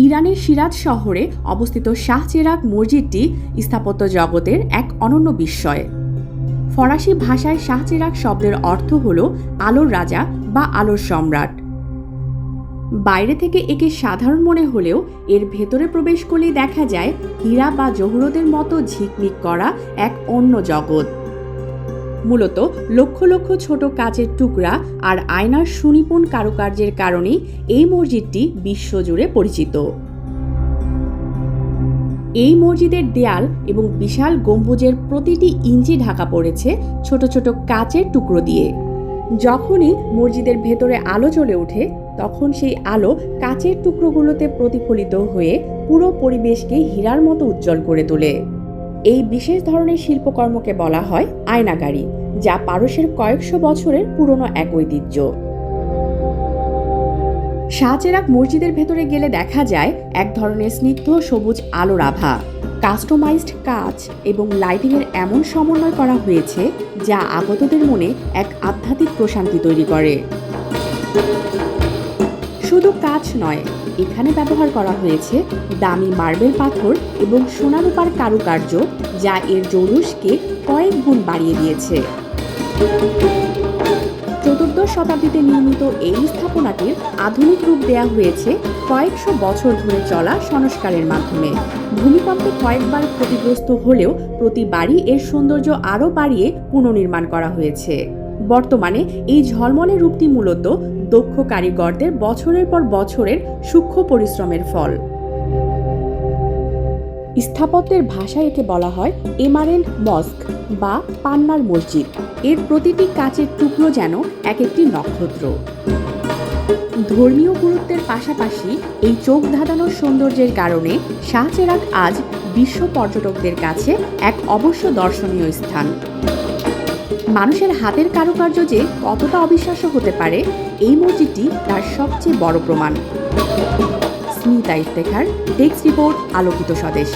ইরানের সিরাজ শহরে অবস্থিত শাহ চেরাগ মসজিদটি স্থাপত্য জগতের এক অনন্য বিস্ময়। ফরাসি ভাষায় শাহ চেরাগ শব্দের অর্থ হল আলোর রাজা বা আলোর সম্রাট। বাইরে থেকে একে সাধারণ মনে হলেও এর ভেতরে প্রবেশ করলেই দেখা যায় হীরা বা জহরতের মতো ঝিকমিক করা এক অন্য জগৎ। মূলত লক্ষ লক্ষ ছোট কাচের টুকরা আর আয়নার সুনিপুণ কারুকার্যের কারণেই এই মসজিদটি বিশ্বজুড়ে পরিচিত। এই মসজিদের দেয়াল এবং বিশাল গম্বুজের প্রতিটি ইঞ্চি ঢাকা পড়েছে ছোট ছোট কাচের টুকরো দিয়ে। যখনই মসজিদের ভেতরে আলো জ্বলে ওঠে তখন সেই আলো কাচের টুকরোগুলোতে প্রতিফলিত হয়ে পুরো পরিবেশকে হীরার মতো উজ্জ্বল করে তোলে। এই বিশেষ ধরনের শিল্পকর্মকে বলা হয় আয়নাগাড়ি, যা পারস্যের কয়েকশো বছরের পুরনো এক ঐতিহ্য। শাহ চেরাগ মসজিদের ভেতরে গেলে দেখা যায় এক ধরনের স্নিগ্ধ সবুজ আলোর আভা। কাস্টমাইজড কাচ এবং লাইটিংয়ের এমন সমন্বয় করা হয়েছে যা আগতদের মনে এক আধ্যাত্মিক প্রশান্তি তৈরি করে। শুধু কাচ নয়, এখানে ব্যবহার করা হয়েছে দামি মার্বেল পাথর এবং সোনারূপার কারুকার্য, যা এর জৌলুসকে কয়েক গুণ বাড়িয়ে দিয়েছে। চতুর্দশ শতাব্দীতে নির্মিত এই স্থাপনাটির আধুনিক রূপ দেয়া হয়েছে কয়েকশো বছর ধরে চলা সংস্কারের মাধ্যমে। ভূমিকম্পে কয়েকবার ক্ষতিগ্রস্ত হলেও প্রতিবারই এর সৌন্দর্য আরও বাড়িয়ে পুনর্নির্মাণ করা হয়েছে। বর্তমানে এই ঝলমলে রূপটি মূলত দক্ষ কারিগরদের বছরের পর বছরের সূক্ষ্ম পরিশ্রমের ফল। স্থাপত্যের ভাষায় একে বলা হয় এমারেল্ড মস্ক বা পান্নার মসজিদ। এর প্রতিটি কাচের টুকরো যেন এক একটি নক্ষত্র। ধর্মীয় গুরুত্বের পাশাপাশি এই চোখ ধাঁধানোর সৌন্দর্যের কারণে শাহ চেরাগ আজ বিশ্ব পর্যটকদের কাছে এক অবশ্য দর্শনীয় স্থান। মানুষের হাতের কারুকার্য যে কতটা অবিশ্বাস্য হতে পারে, এই মসজিদটি তার সবচেয়ে বড় প্রমাণ। স্মিতা ইফতেখার, ডেস্ক রিপোর্ট, আলোকিত স্বদেশ।